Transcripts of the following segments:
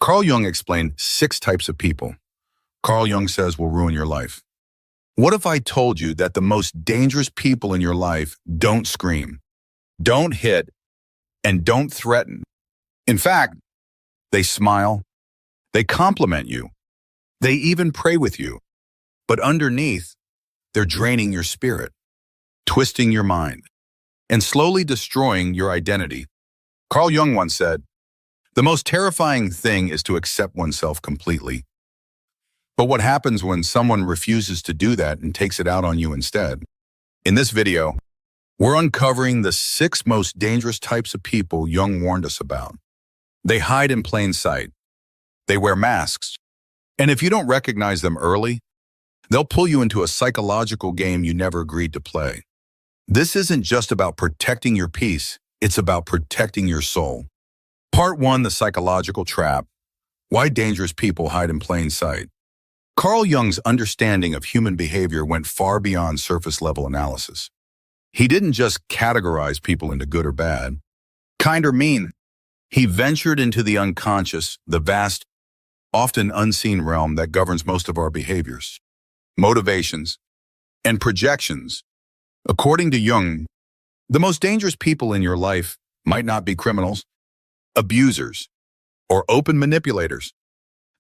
Carl Jung explained 6 types of people Carl Jung says will ruin your life. What if I told you that the most dangerous people in your life don't scream, don't hit, and don't threaten? In fact, they smile, they compliment you, they even pray with you. But underneath, they're draining your spirit, twisting your mind, and slowly destroying your identity. Carl Jung once said, "The most terrifying thing is to accept oneself completely." But what happens when someone refuses to do that and takes it out on you instead? In this video, we're uncovering the 6 most dangerous types of people Jung warned us about. They hide in plain sight. They wear masks. And if you don't recognize them early, they'll pull you into a psychological game you never agreed to play. This isn't just about protecting your peace, it's about protecting your soul. Part 1, the psychological trap. Why dangerous people hide in plain sight. Carl Jung's understanding of human behavior went far beyond surface-level analysis. He didn't just categorize people into good or bad, kind or mean. He ventured into the unconscious, the vast, often unseen realm that governs most of our behaviors, motivations, and projections. According to Jung, the most dangerous people in your life might not be criminals, abusers, or open manipulators.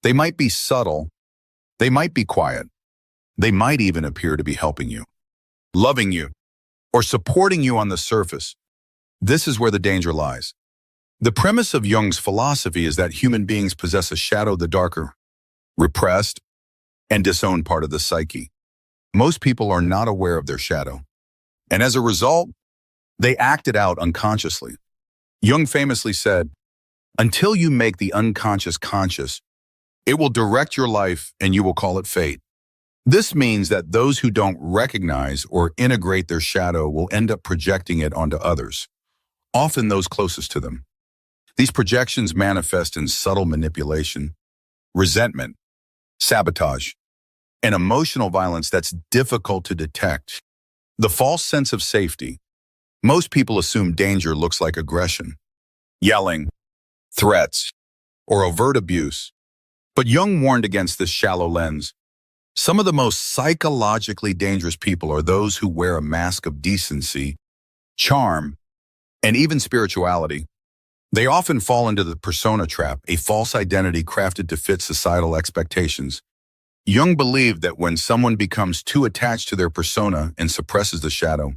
They might be subtle. They might be quiet. They might even appear to be helping you, loving you, or supporting you on the surface. This is where the danger lies. The premise of Jung's philosophy is that human beings possess a shadow, the darker, repressed, and disowned part of the psyche. Most people are not aware of their shadow, and as a result, they act it out unconsciously. Jung famously said, "Until you make the unconscious conscious, it will direct your life and you will call it fate." This means that those who don't recognize or integrate their shadow will end up projecting it onto others, often those closest to them. These projections manifest in subtle manipulation, resentment, sabotage, and emotional violence that's difficult to detect. The false sense of safety. Most people assume danger looks like aggression, yelling, threats, or overt abuse. But Jung warned against this shallow lens. Some of the most psychologically dangerous people are those who wear a mask of decency, charm, and even spirituality. They often fall into the persona trap, a false identity crafted to fit societal expectations. Jung believed that when someone becomes too attached to their persona and suppresses the shadow,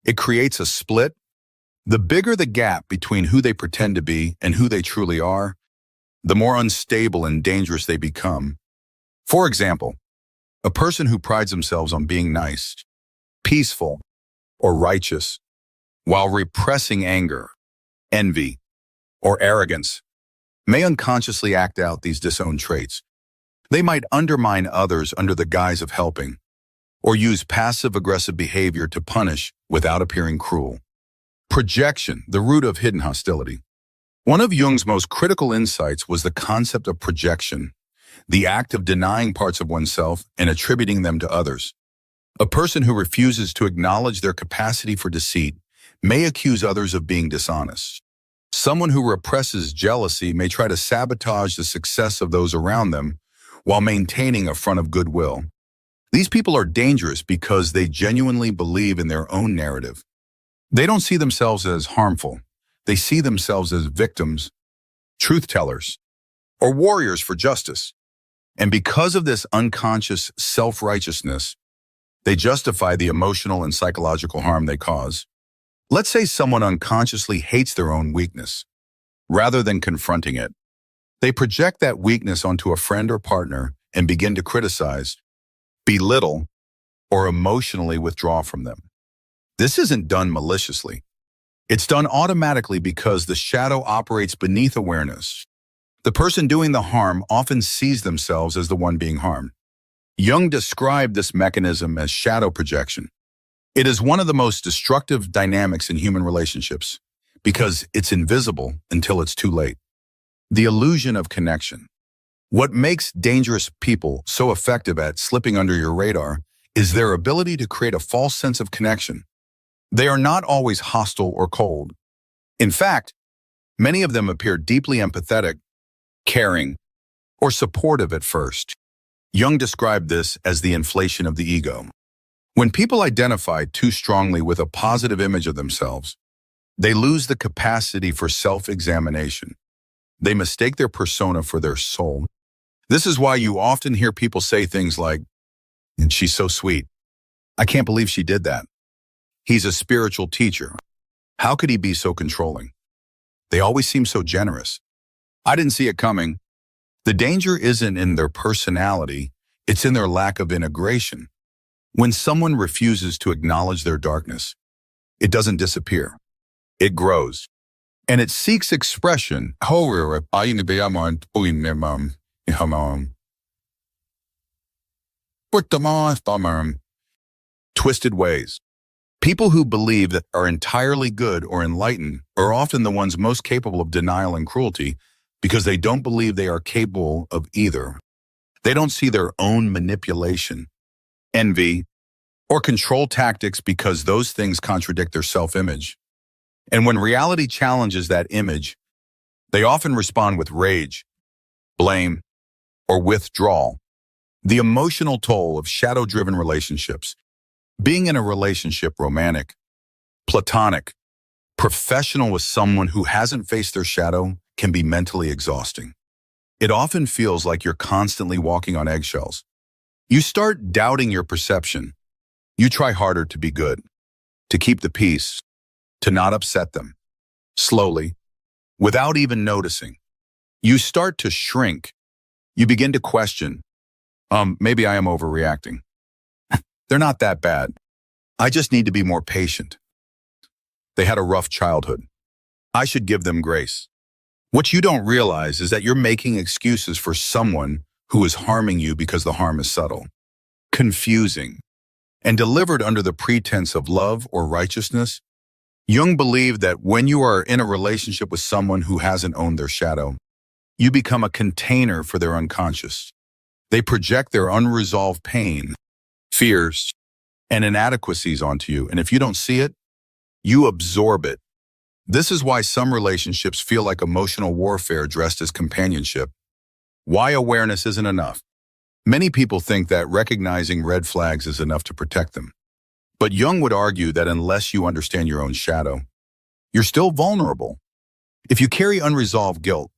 it creates a split. The bigger the gap between who they pretend to be and who they truly are, the more unstable and dangerous they become. For example, a person who prides themselves on being nice, peaceful, or righteous, while repressing anger, envy, or arrogance, may unconsciously act out these disowned traits. They might undermine others under the guise of helping, or use passive-aggressive behavior to punish without appearing cruel. Projection, the root of hidden hostility. One of Jung's most critical insights was the concept of projection, the act of denying parts of oneself and attributing them to others. A person who refuses to acknowledge their capacity for deceit may accuse others of being dishonest. Someone who represses jealousy may try to sabotage the success of those around them while maintaining a front of goodwill. These people are dangerous because they genuinely believe in their own narrative. They don't see themselves as harmful. They see themselves as victims, truth-tellers, or warriors for justice. And because of this unconscious self-righteousness, they justify the emotional and psychological harm they cause. Let's say someone unconsciously hates their own weakness. Rather than confronting it, they project that weakness onto a friend or partner and begin to criticize, belittle, or emotionally withdraw from them. This isn't done maliciously. It's done automatically because the shadow operates beneath awareness. The person doing the harm often sees themselves as the one being harmed. Jung described this mechanism as shadow projection. It is one of the most destructive dynamics in human relationships because it's invisible until it's too late. The illusion of connection. What makes dangerous people so effective at slipping under your radar is their ability to create a false sense of connection. They are not always hostile or cold. In fact, many of them appear deeply empathetic, caring, or supportive at first. Jung described this as the inflation of the ego. When people identify too strongly with a positive image of themselves, they lose the capacity for self-examination. They mistake their persona for their soul. This is why you often hear people say things like, "And she's so sweet. I can't believe she did that. He's a spiritual teacher. How could he be so controlling? They always seem so generous. I didn't see it coming." The danger isn't in their personality, it's in their lack of integration. When someone refuses to acknowledge their darkness, it doesn't disappear. It grows. And it seeks expression. Twisted ways. People who believe that are entirely good or enlightened are often the ones most capable of denial and cruelty because they don't believe they are capable of either. They don't see their own manipulation, envy, or control tactics because those things contradict their self-image. And when reality challenges that image, they often respond with rage, blame, or withdrawal. The emotional toll of shadow-driven relationships. Being in a relationship, romantic, platonic, professional with someone who hasn't faced their shadow can be mentally exhausting. It often feels like you're constantly walking on eggshells. You start doubting your perception. You try harder to be good, to keep the peace, to not upset them. Slowly, without even noticing, you start to shrink. You begin to question, maybe I am overreacting. They're not that bad. I just need to be more patient. They had a rough childhood. I should give them grace. What you don't realize is that you're making excuses for someone who is harming you because the harm is subtle, confusing, and delivered under the pretense of love or righteousness. Jung believed that when you are in a relationship with someone who hasn't owned their shadow, you become a container for their unconscious. They project their unresolved pain, fears, and inadequacies onto you, and if you don't see it, you absorb it. This is why some relationships feel like emotional warfare dressed as companionship. Why awareness isn't enough. Many people think that recognizing red flags is enough to protect them. But Jung would argue that unless you understand your own shadow, you're still vulnerable. If you carry unresolved guilt,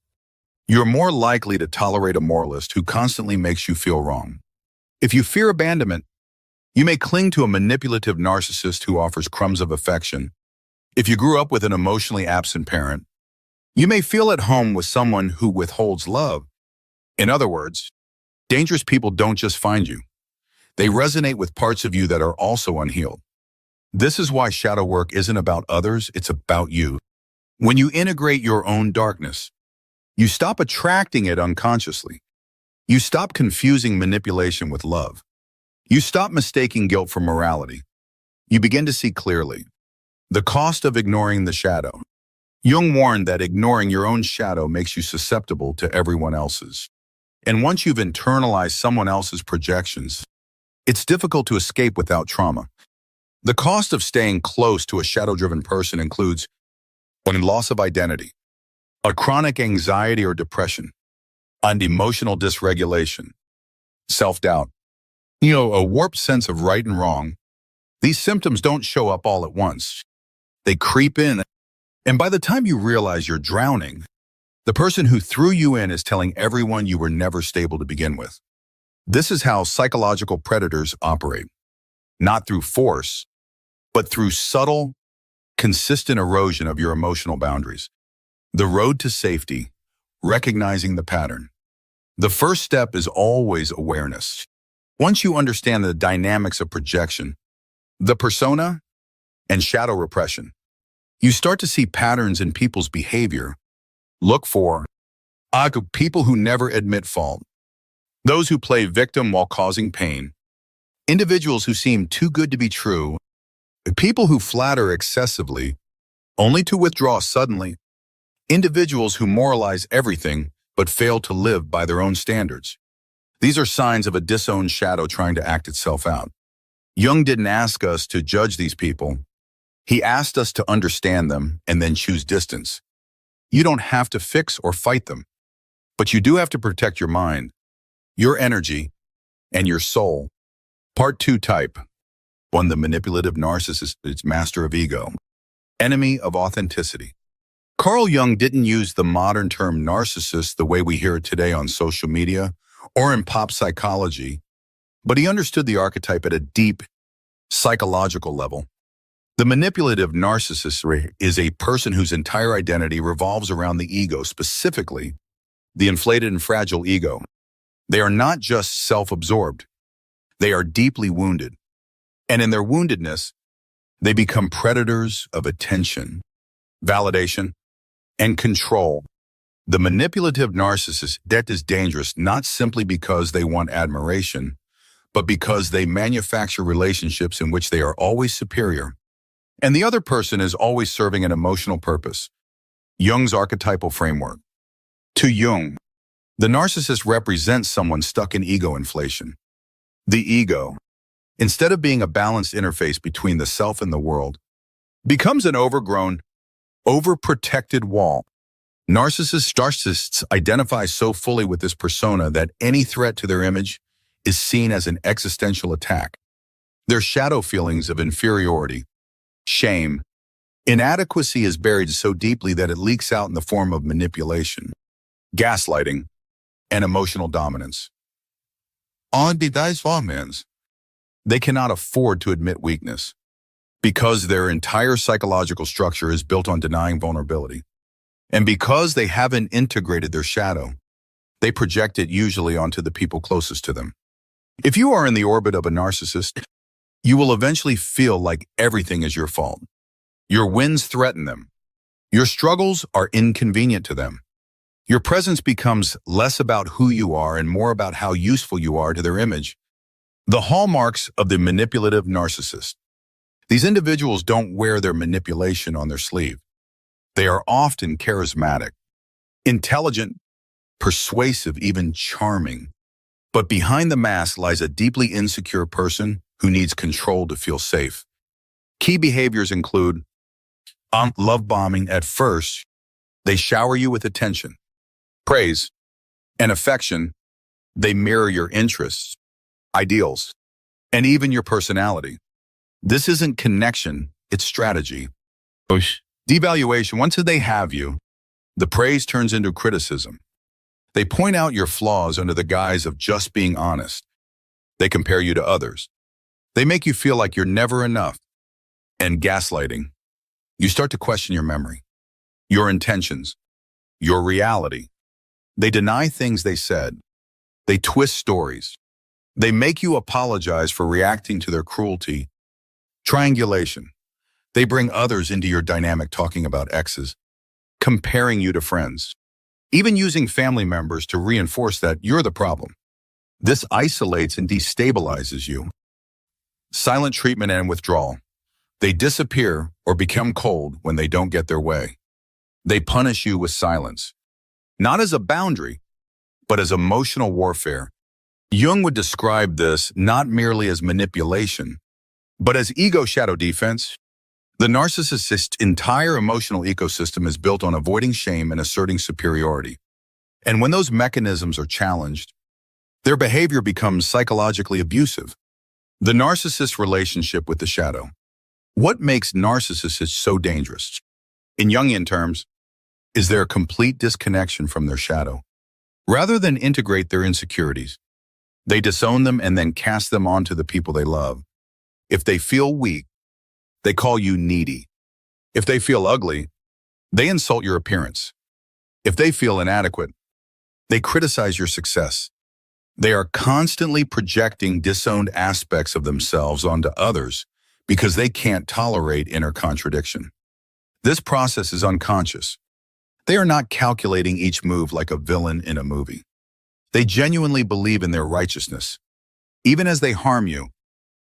you're more likely to tolerate a moralist who constantly makes you feel wrong. If you fear abandonment, you may cling to a manipulative narcissist who offers crumbs of affection. If you grew up with an emotionally absent parent, you may feel at home with someone who withholds love. In other words, dangerous people don't just find you. They resonate with parts of you that are also unhealed. This is why shadow work isn't about others, it's about you. When you integrate your own darkness, you stop attracting it unconsciously. You stop confusing manipulation with love. You stop mistaking guilt for morality. You begin to see clearly. The cost of ignoring the shadow. Jung warned that ignoring your own shadow makes you susceptible to everyone else's. And once you've internalized someone else's projections, it's difficult to escape without trauma. The cost of staying close to a shadow-driven person includes loss of identity, a chronic anxiety or depression, and emotional dysregulation, self-doubt, a warped sense of right and wrong. These symptoms don't show up all at once. They creep in, and by the time you realize you're drowning, the person who threw you in is telling everyone you were never stable to begin with. This is how psychological predators operate, not through force, but through subtle, consistent erosion of your emotional boundaries. The road to safety, recognizing the pattern. The first step is always awareness. Once you understand the dynamics of projection, the persona, and shadow repression, you start to see patterns in people's behavior. Look for people who never admit fault, those who play victim while causing pain, individuals who seem too good to be true, people who flatter excessively, only to withdraw suddenly, individuals who moralize everything but fail to live by their own standards. These are signs of a disowned shadow trying to act itself out. Jung didn't ask us to judge these people. He asked us to understand them and then choose distance. You don't have to fix or fight them. But you do have to protect your mind, your energy, and your soul. Part 2 type. 1. The manipulative narcissist is master of ego. Enemy of authenticity. Carl Jung didn't use the modern term narcissist the way we hear it today on social media or in pop psychology, but he understood the archetype at a deep psychological level. The manipulative narcissist is a person whose entire identity revolves around the ego, specifically the inflated and fragile ego. They are not just self-absorbed. They are deeply wounded. And in their woundedness, they become predators of attention, validation, and control. The manipulative narcissist is dangerous not simply because they want admiration, but because they manufacture relationships in which they are always superior, and the other person is always serving an emotional purpose. Jung's archetypal framework. To Jung, the narcissist represents someone stuck in ego inflation. The ego, instead of being a balanced interface between the self and the world, becomes an overgrown, overprotected wall. Narcissists identify so fully with this persona that any threat to their image is seen as an existential attack. Their shadow feelings of inferiority, shame, inadequacy is buried so deeply that it leaks out in the form of manipulation, gaslighting, and emotional dominance. On the dice formans, they cannot afford to admit weakness because their entire psychological structure is built on denying vulnerability. And because they haven't integrated their shadow, they project it usually onto the people closest to them. If you are in the orbit of a narcissist, you will eventually feel like everything is your fault. Your wins threaten them. Your struggles are inconvenient to them. Your presence becomes less about who you are and more about how useful you are to their image. The hallmarks of the manipulative narcissist. These individuals don't wear their manipulation on their sleeve. They are often charismatic, intelligent, persuasive, even charming. But behind the mask lies a deeply insecure person who needs control to feel safe. Key behaviors include love bombing. At first, they shower you with attention, praise, and affection. They mirror your interests, ideals, and even your personality. This isn't connection, it's strategy. Devaluation. Once they have you, the praise turns into criticism. They point out your flaws under the guise of just being honest. They compare you to others. They make you feel like you're never enough. And gaslighting. You start to question your memory, your intentions, your reality. They deny things they said. They twist stories. They make you apologize for reacting to their cruelty. Triangulation. They bring others into your dynamic, talking about exes, comparing you to friends, even using family members to reinforce that you're the problem. This isolates and destabilizes you. Silent treatment and withdrawal. They disappear or become cold when they don't get their way. They punish you with silence, not as a boundary, but as emotional warfare. Jung would describe this not merely as manipulation, but as ego shadow defense. The narcissist's entire emotional ecosystem is built on avoiding shame and asserting superiority. And when those mechanisms are challenged, their behavior becomes psychologically abusive. The narcissist's relationship with the shadow. What makes narcissists so dangerous? In Jungian terms, is their complete disconnection from their shadow. Rather than integrate their insecurities, they disown them and then cast them onto the people they love. If they feel weak, they call you needy. If they feel ugly, they insult your appearance. If they feel inadequate, they criticize your success. They are constantly projecting disowned aspects of themselves onto others because they can't tolerate inner contradiction. This process is unconscious. They are not calculating each move like a villain in a movie. They genuinely believe in their righteousness, even as they harm you.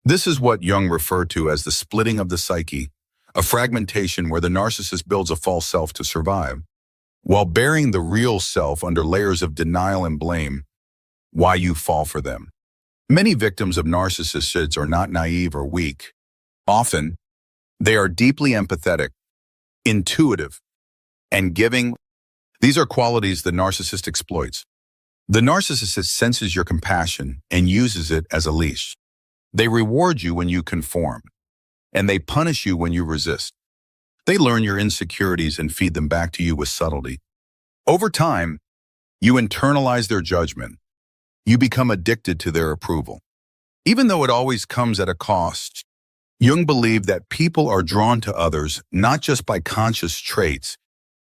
This is what Jung referred to as the splitting of the psyche, a fragmentation where the narcissist builds a false self to survive, while burying the real self under layers of denial and blame. Why you fall for them. Many victims of narcissists are not naive or weak. Often, they are deeply empathetic, intuitive, and giving. These are qualities the narcissist exploits. The narcissist senses your compassion and uses it as a leash. They reward you when you conform, and they punish you when you resist. They learn your insecurities and feed them back to you with subtlety. Over time, you internalize their judgment. You become addicted to their approval. Even though it always comes at a cost, Jung believed that people are drawn to others not just by conscious traits,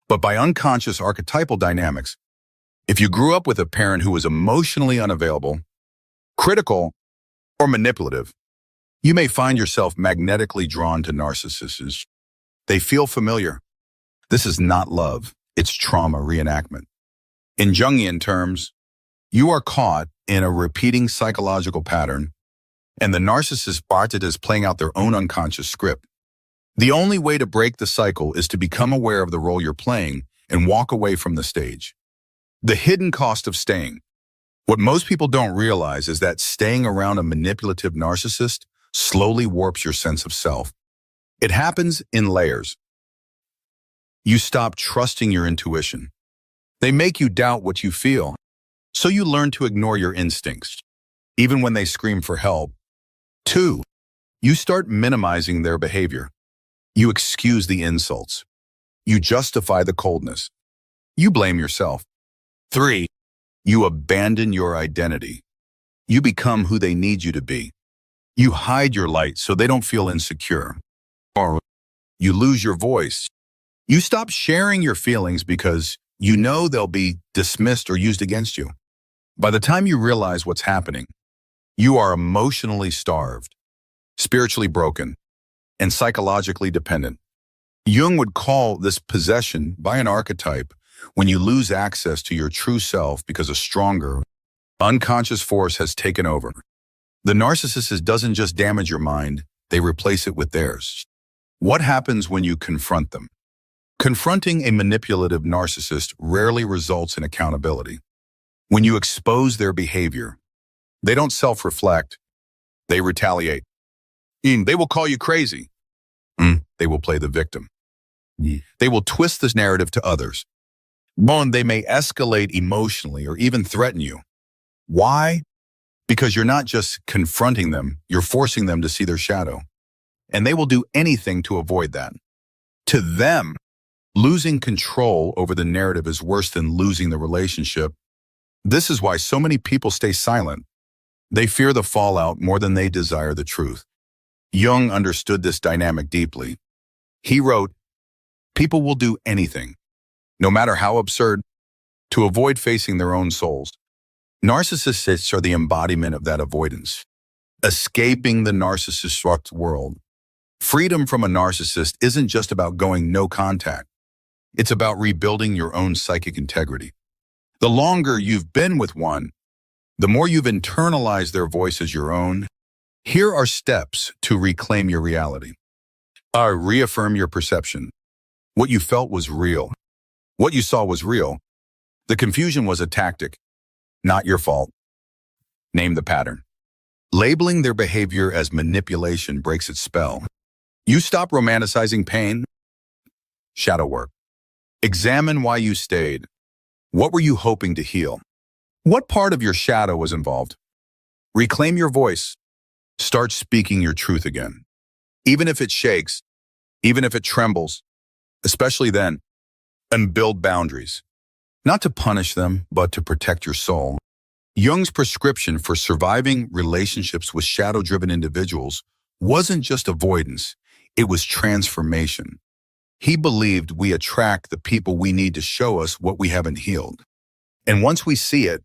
but by unconscious archetypal dynamics. If you grew up with a parent who was emotionally unavailable, critical, or manipulative, you may find yourself magnetically drawn to narcissists. They feel familiar. This is not love, it's trauma reenactment. In Jungian terms, you are caught in a repeating psychological pattern, and the narcissist bought it as playing out their own unconscious script. The only way to break the cycle is to become aware of the role you're playing and walk away from the stage. The hidden cost of staying. What most people don't realize is that staying around a manipulative narcissist slowly warps your sense of self. It happens in layers. You stop trusting your intuition. They make you doubt what you feel, so you learn to ignore your instincts, even when they scream for help. 2. You start minimizing their behavior. You excuse the insults. You justify the coldness. You blame yourself. 3. You abandon your identity. You become who they need you to be. You hide your light so they don't feel insecure. Or you lose your voice. You stop sharing your feelings because you know they'll be dismissed or used against you. By the time you realize what's happening, you are emotionally starved, spiritually broken, and psychologically dependent. Jung would call this possession by an archetype when you lose access to your true self because a stronger, unconscious force has taken over. The narcissist doesn't just damage your mind, they replace it with theirs. What happens when you confront them? Confronting a manipulative narcissist rarely results in accountability. When you expose their behavior, they don't self-reflect, they retaliate. They will call you crazy. They will play the victim. They will twist this narrative to others. They may escalate emotionally or even threaten you. Why? Because you're not just confronting them, you're forcing them to see their shadow. And they will do anything to avoid that. To them, losing control over the narrative is worse than losing the relationship. This is why so many people stay silent. They fear the fallout more than they desire the truth. Jung understood this dynamic deeply. He wrote, "People will do anything, no matter how absurd, to avoid facing their own souls." Narcissists are the embodiment of that avoidance. Escaping the narcissist world. Freedom from a narcissist isn't just about going no contact. It's about rebuilding your own psychic integrity. The longer you've been with one, the more you've internalized their voice as your own. Here are steps to reclaim your reality. Reaffirm your perception. What you felt was real. What you saw was real. The confusion was a tactic, not your fault. Name the pattern. Labeling their behavior as manipulation breaks its spell. You stop romanticizing pain. Shadow work. Examine why you stayed. What were you hoping to heal? What part of your shadow was involved? Reclaim your voice. Start speaking your truth again. Even if it shakes, even if it trembles, especially then, and build boundaries. Not to punish them, but to protect your soul. Jung's prescription for surviving relationships with shadow-driven individuals wasn't just avoidance, it was transformation. He believed we attract the people we need to show us what we haven't healed. And once we see it,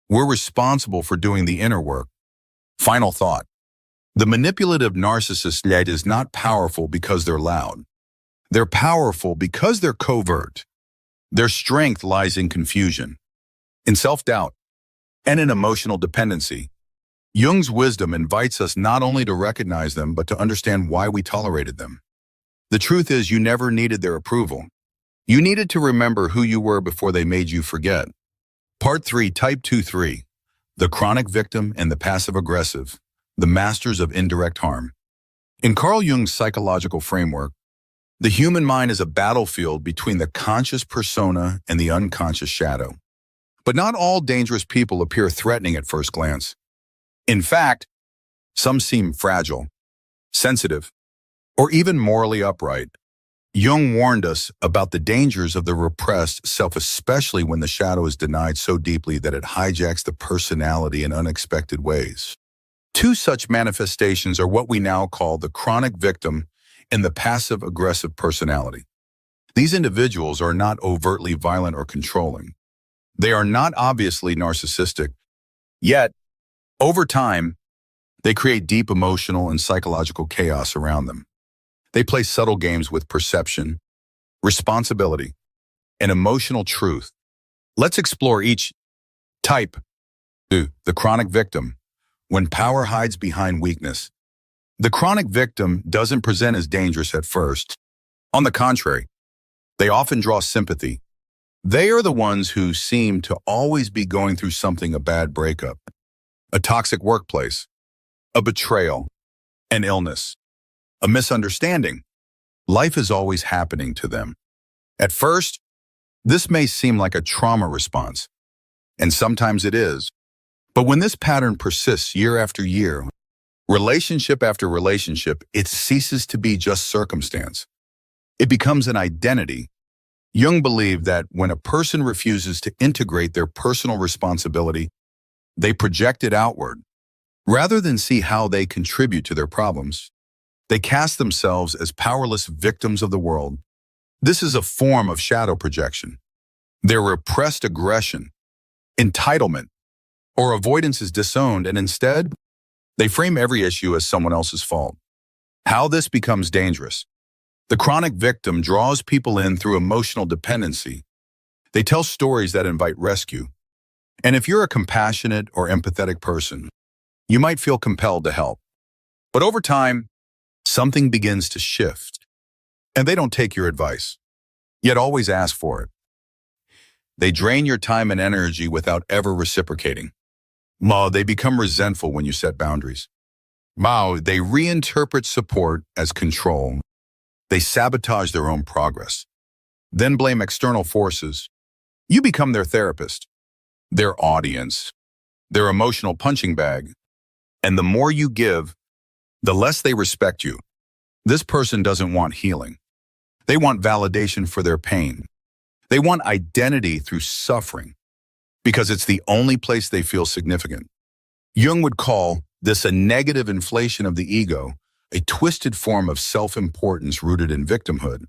we're responsible for doing the inner work. Final thought. The manipulative narcissist is not powerful because they're loud. They're powerful because they're covert. Their strength lies in confusion, in self-doubt, and in emotional dependency. Jung's wisdom invites us not only to recognize them, but to understand why we tolerated them. The truth is, you never needed their approval. You needed to remember who you were before they made you forget. Part 3, Type 2-3, the chronic victim and the passive-aggressive, the masters of indirect harm. In Carl Jung's psychological framework, The human mind is a battlefield between the conscious persona and the unconscious shadow. But not all dangerous people appear threatening at first glance. In fact, some seem fragile, sensitive, or even morally upright. Jung warned us about the dangers of the repressed self, especially when the shadow is denied so deeply that it hijacks the personality in unexpected ways. Two such manifestations are what we now call the chronic victim and the passive-aggressive personality. These individuals are not overtly violent or controlling. They are not obviously narcissistic, yet, over time, they create deep emotional and psychological chaos around them. They play subtle games with perception, responsibility, and emotional truth. Let's explore each type. 2. The chronic victim. When power hides behind weakness. The chronic victim doesn't present as dangerous at first. On the contrary, they often draw sympathy. They are the ones who seem to always be going through something: a bad breakup, a toxic workplace, a betrayal, an illness, a misunderstanding. Life is always happening to them. At first, this may seem like a trauma response, and sometimes it is. But when this pattern persists year after year, relationship after relationship, it ceases to be just circumstance. It becomes an identity. Jung believed that when a person refuses to integrate their personal responsibility, they project it outward. Rather than see how they contribute to their problems, they cast themselves as powerless victims of the world. This is a form of shadow projection. Their repressed aggression, entitlement, or avoidance is disowned, and instead, they frame every issue as someone else's fault. How this becomes dangerous. The chronic victim draws people in through emotional dependency. They tell stories that invite rescue. And if you're a compassionate or empathetic person, you might feel compelled to help. But over time, something begins to shift, and they don't take your advice, yet always ask for it. They drain your time and energy without ever reciprocating. They become resentful when you set boundaries. They reinterpret support as control. They sabotage their own progress, then blame external forces. You become their therapist, their audience, their emotional punching bag. And the more you give, the less they respect you. This person doesn't want healing. They want validation for their pain. They want identity through suffering, because it's the only place they feel significant. Jung would call this a negative inflation of the ego, a twisted form of self-importance rooted in victimhood.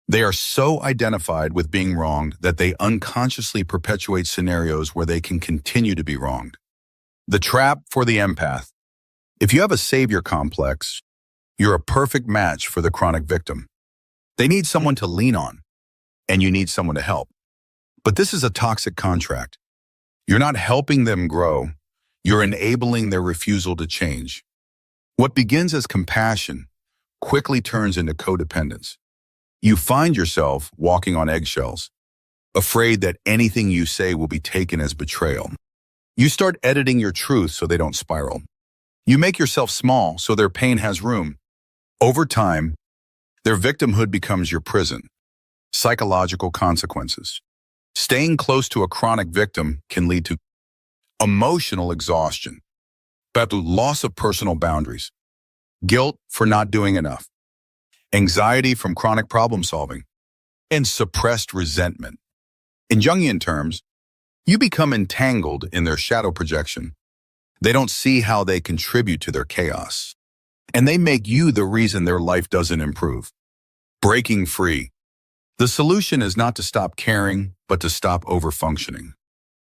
They are so identified with being wronged that they unconsciously perpetuate scenarios where they can continue to be wronged. The trap for the empath. If you have a savior complex, you're a perfect match for the chronic victim. They need someone to lean on, and you need someone to help. But this is a toxic contract. You're not helping them grow. You're enabling their refusal to change. What begins as compassion quickly turns into codependence. You find yourself walking on eggshells, afraid that anything you say will be taken as betrayal. You start editing your truth so they don't spiral. You make yourself small so their pain has room. Over time, their victimhood becomes your prison. Psychological consequences. Staying close to a chronic victim can lead to emotional exhaustion, but to loss of personal boundaries, guilt for not doing enough, anxiety from chronic problem solving, and suppressed resentment. In Jungian terms, you become entangled in their shadow projection. They don't see how they contribute to their chaos, and they make you the reason their life doesn't improve. Breaking free. The solution is not to stop caring, but to stop overfunctioning.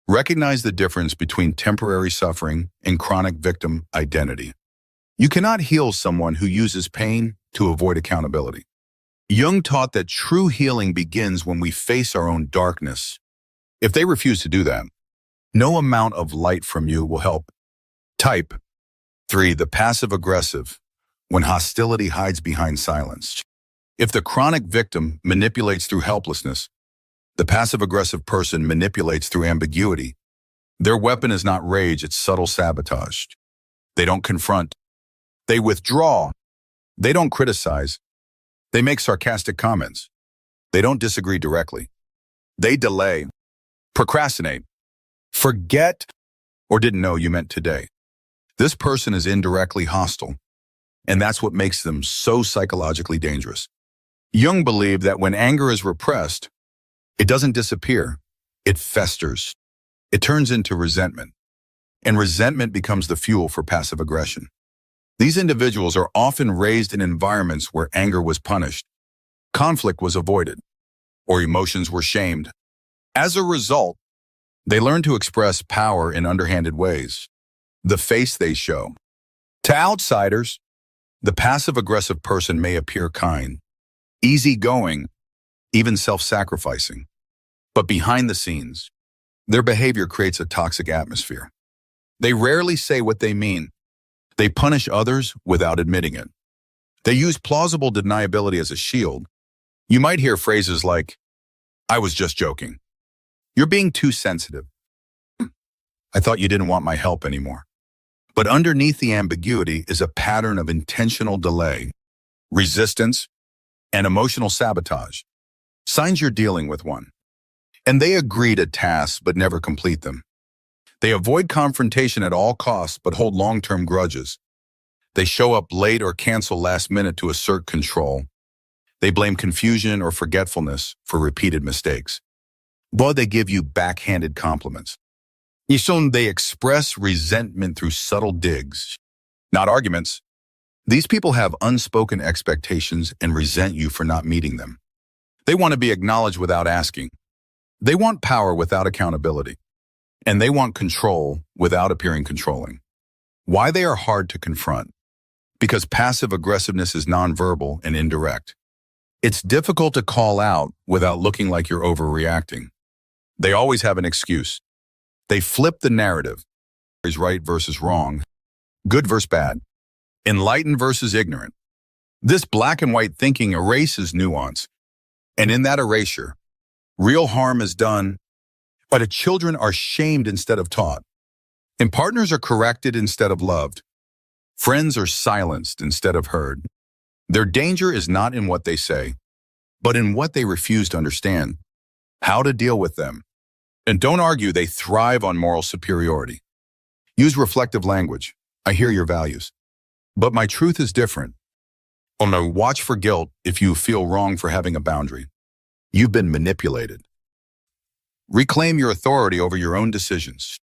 Recognize the difference between temporary suffering and chronic victim identity. You cannot heal someone who uses pain to avoid accountability. Jung taught that true healing begins when we face our own darkness. If they refuse to do that, no amount of light from you will help. Type 3. The passive-aggressive, when hostility hides behind silence. If the chronic victim manipulates through helplessness, the passive-aggressive person manipulates through ambiguity. Their weapon is not rage, it's subtle sabotage. They don't confront. They withdraw. They don't criticize. They make sarcastic comments. They don't disagree directly. They delay, procrastinate, forget, or didn't know you meant today. This person is indirectly hostile, and that's what makes them so psychologically dangerous. Jung believed that when anger is repressed, it doesn't disappear, it festers. It turns into resentment, and resentment becomes the fuel for passive aggression. These individuals are often raised in environments where anger was punished, conflict was avoided, or emotions were shamed. As a result, they learn to express power in underhanded ways, the face they show. To outsiders, the passive-aggressive person may appear kind, easygoing, even self-sacrificing. But behind the scenes, their behavior creates a toxic atmosphere. They rarely say what they mean. They punish others without admitting it. They use plausible deniability as a shield. You might hear phrases like, "I was just joking." "You're being too sensitive." "I thought you didn't want my help anymore." But underneath the ambiguity is a pattern of intentional delay, resistance, and emotional sabotage. Signs you're dealing with one. And they agree to tasks but never complete them. They avoid confrontation at all costs but hold long-term grudges. They show up late or cancel last minute to assert control. They blame confusion or forgetfulness for repeated mistakes. But they give you backhanded compliments. They express resentment through subtle digs, not arguments. These people have unspoken expectations and resent you for not meeting them. They want to be acknowledged without asking. They want power without accountability. And they want control without appearing controlling. Why they are hard to confront? Because passive aggressiveness is nonverbal and indirect. It's difficult to call out without looking like you're overreacting. They always have an excuse. They flip the narrative. Is right versus wrong, good versus bad, enlightened versus ignorant. This black and white thinking erases nuance. And in that erasure, real harm is done, but children are shamed instead of taught. And partners are corrected instead of loved. Friends are silenced instead of heard. Their danger is not in what they say, but in what they refuse to understand, how to deal with them. And don't argue, they thrive on moral superiority. Use reflective language. I hear your values. But my truth is different. Oh no, watch for guilt if you feel wrong for having a boundary. You've been manipulated. Reclaim your authority over your own decisions.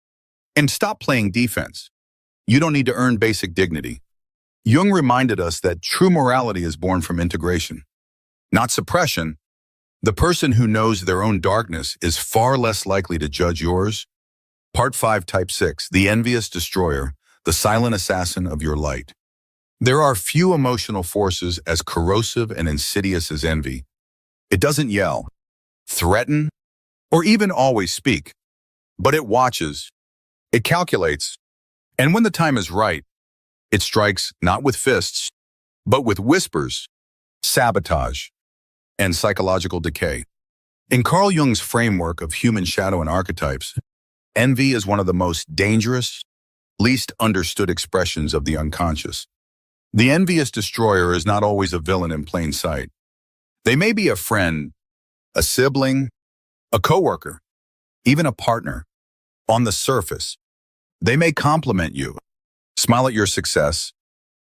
And stop playing defense. You don't need to earn basic dignity. Jung reminded us that true morality is born from integration, not suppression. The person who knows their own darkness is far less likely to judge yours. Part 5, Type 6, the envious destroyer, the silent assassin of your light. There are few emotional forces as corrosive and insidious as envy. It doesn't yell, threaten, or even always speak, but it watches, it calculates, and when the time is right, it strikes not with fists, but with whispers, sabotage, and psychological decay. In Carl Jung's framework of human shadow and archetypes, envy is one of the most dangerous, least understood expressions of the unconscious. The envious destroyer is not always a villain in plain sight. They may be a friend, a sibling, a coworker, even a partner. On the surface, they may compliment you, smile at your success,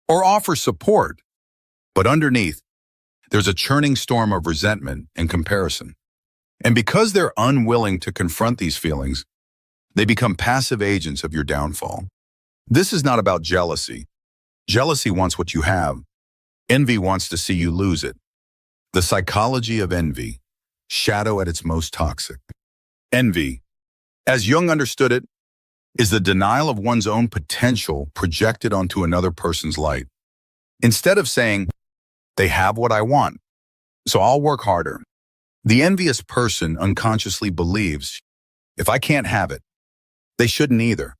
or offer support. But underneath, there's a churning storm of resentment and comparison. And because they're unwilling to confront these feelings, they become passive agents of your downfall. This is not about jealousy. Jealousy wants what you have. Envy wants to see you lose it. The psychology of envy, shadow at its most toxic. Envy, as Jung understood it, is the denial of one's own potential projected onto another person's light. Instead of saying, they have what I want, so I'll work harder, the envious person unconsciously believes, if I can't have it, they shouldn't either.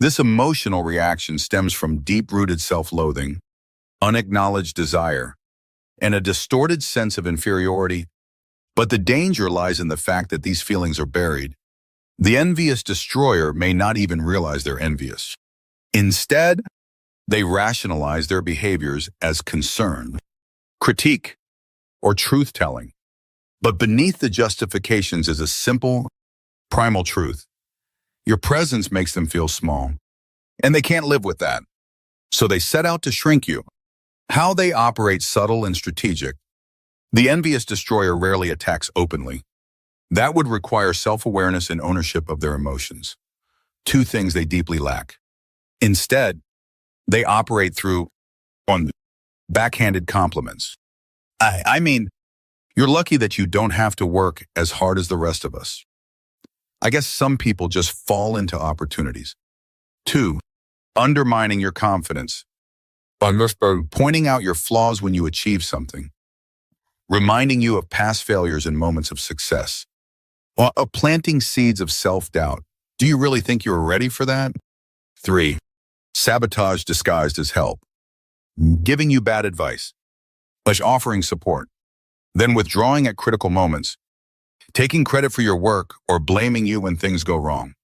This emotional reaction stems from deep-rooted self-loathing, unacknowledged desire, and a distorted sense of inferiority. But the danger lies in the fact that these feelings are buried. The envious destroyer may not even realize they're envious. Instead, they rationalize their behaviors as concern. Critique. or truth-telling. But beneath the justifications is a simple, primal truth. Your presence makes them feel small, and they can't live with that. So they set out to shrink you. How they operate subtle and strategic. The envious destroyer rarely attacks openly. That would require self-awareness and ownership of their emotions. Two things they deeply lack. Instead, they operate through backhanded compliments. I mean, you're lucky that you don't have to work as hard as the rest of us. I guess some people just fall into opportunities. 2, undermining your confidence. Pointing out your flaws when you achieve something. Reminding you of past failures and moments of success. Or planting seeds of self-doubt. Do you really think you're ready for that? 3, sabotage disguised as help. Giving you bad advice, offering support, then withdrawing at critical moments, taking credit for your work or blaming you when things go wrong.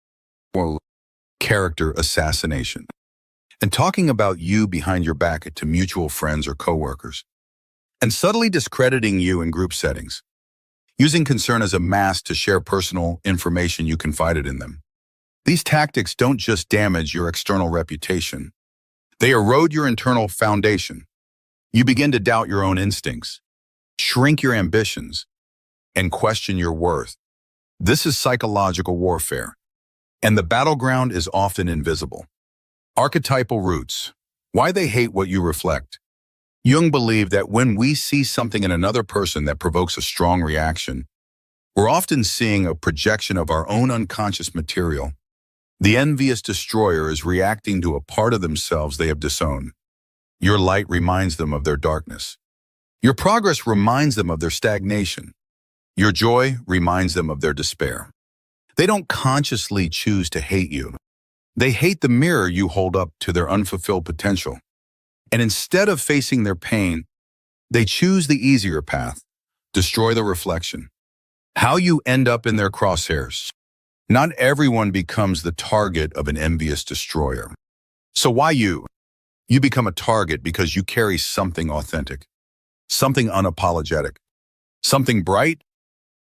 Or character assassination. And talking about you behind your back to mutual friends or coworkers. And subtly discrediting you in group settings. Using concern as a mask to share personal information you confided in them. These tactics don't just damage your external reputation. They erode your internal foundation. You begin to doubt your own instincts, shrink your ambitions, and question your worth. This is psychological warfare, and the battleground is often invisible. Archetypal roots. Why they hate what you reflect. Jung believed that when we see something in another person that provokes a strong reaction, we're often seeing a projection of our own unconscious material. The envious destroyer is reacting to a part of themselves they have disowned. Your light reminds them of their darkness. Your progress reminds them of their stagnation. Your joy reminds them of their despair. They don't consciously choose to hate you. They hate the mirror you hold up to their unfulfilled potential. And instead of facing their pain, they choose the easier path, destroy the reflection. How you end up in their crosshairs. Not everyone becomes the target of an envious destroyer. So why you? You become a target because you carry something authentic, something unapologetic, something bright.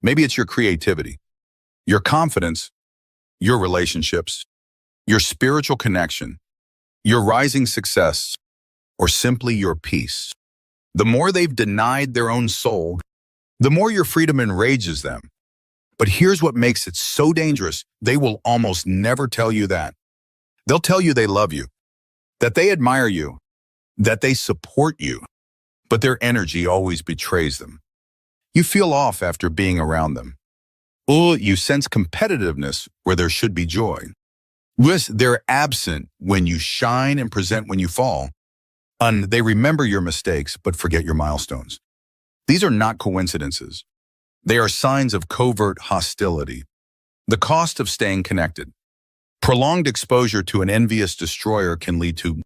Maybe it's your creativity, your confidence, your relationships, your spiritual connection, your rising success, or simply your peace. The more they've denied their own soul, the more your freedom enrages them. But here's what makes it so dangerous. They will almost never tell you that. They'll tell you they love you, that they admire you, that they support you, but their energy always betrays them. You feel off after being around them. Or you sense competitiveness where there should be joy. They're absent when you shine and present when you fall. And they remember your mistakes but forget your milestones. These are not coincidences. They are signs of covert hostility. The cost of staying connected. Prolonged exposure to an envious destroyer can lead to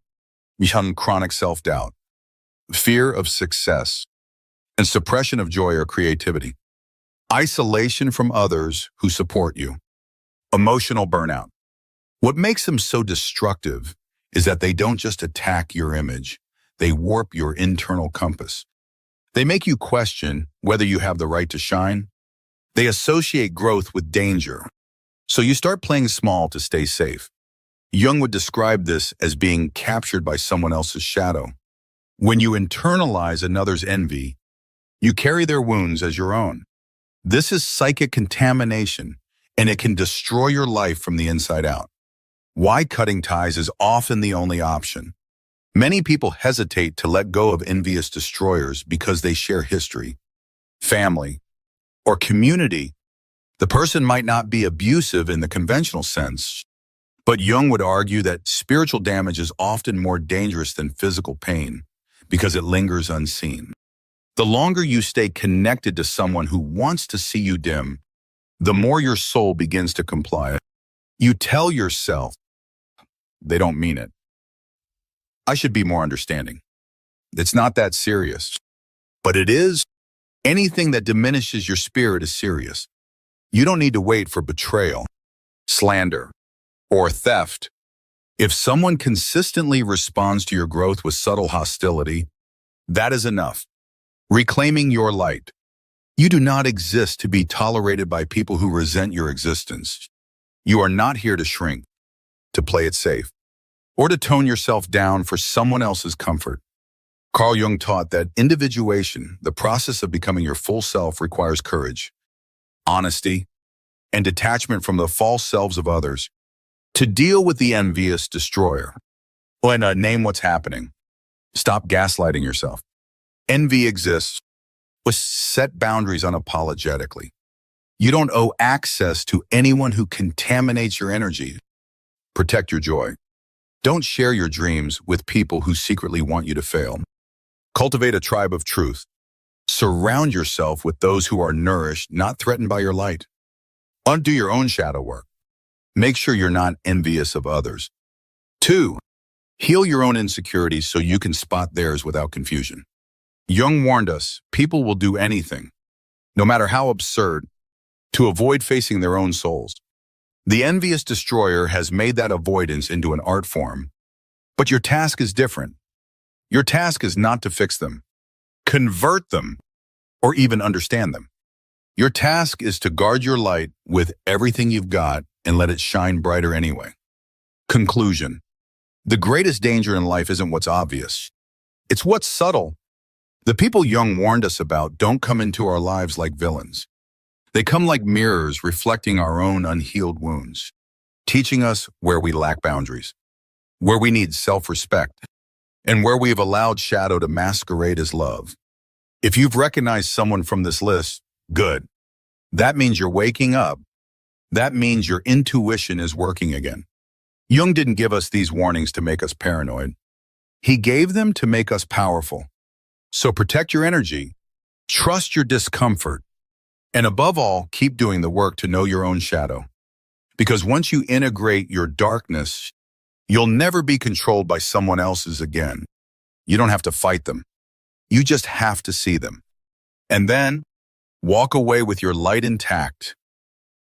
chronic self-doubt, fear of success, and suppression of joy or creativity. Isolation from others who support you. Emotional burnout. What makes them so destructive is that they don't just attack your image, they warp your internal compass. They make you question whether you have the right to shine. They associate growth with danger, so you start playing small to stay safe. Jung would describe this as being captured by someone else's shadow. When you internalize another's envy, you carry their wounds as your own. This is psychic contamination, and it can destroy your life from the inside out. Why cutting ties is often the only option. Many people hesitate to let go of envious destroyers because they share history, family, or community. The person might not be abusive in the conventional sense, but Jung would argue that spiritual damage is often more dangerous than physical pain because it lingers unseen. The longer you stay connected to someone who wants to see you dim, the more your soul begins to comply. You tell yourself, they don't mean it. I should be more understanding. It's not that serious. But it is. Anything that diminishes your spirit is serious. You don't need to wait for betrayal, slander, or theft. If someone consistently responds to your growth with subtle hostility, that is enough. Reclaiming your light. You do not exist to be tolerated by people who resent your existence. You are not here to shrink, to play it safe, or to tone yourself down for someone else's comfort. Carl Jung taught that individuation, the process of becoming your full self, requires courage, honesty, and detachment from the false selves of others. To deal with the envious destroyer, name what's happening. Stop gaslighting yourself. Envy exists, but set boundaries unapologetically. You don't owe access to anyone who contaminates your energy. Protect your joy. Don't share your dreams with people who secretly want you to fail. Cultivate a tribe of truth. Surround yourself with those who are nourished, not threatened by your light. Undo your own shadow work. Make sure you're not envious of others. 2. Heal your own insecurities so you can spot theirs without confusion. Jung warned us, people will do anything, no matter how absurd, to avoid facing their own souls. The envious destroyer has made that avoidance into an art form. But your task is different. Your task is not to fix them, convert them, or even understand them. Your task is to guard your light with everything you've got and let it shine brighter anyway. Conclusion. The greatest danger in life isn't what's obvious. It's what's subtle. The people Jung warned us about don't come into our lives like villains. They come like mirrors reflecting our own unhealed wounds, teaching us where we lack boundaries, where we need self-respect, and where we've allowed shadow to masquerade as love. If you've recognized someone from this list, good. That means you're waking up. That means your intuition is working again. Jung didn't give us these warnings to make us paranoid. He gave them to make us powerful. So protect your energy, trust your discomfort, and above all, keep doing the work to know your own shadow. Because once you integrate your darkness, you'll never be controlled by someone else's again. You don't have to fight them. You just have to see them. And then walk away with your light intact,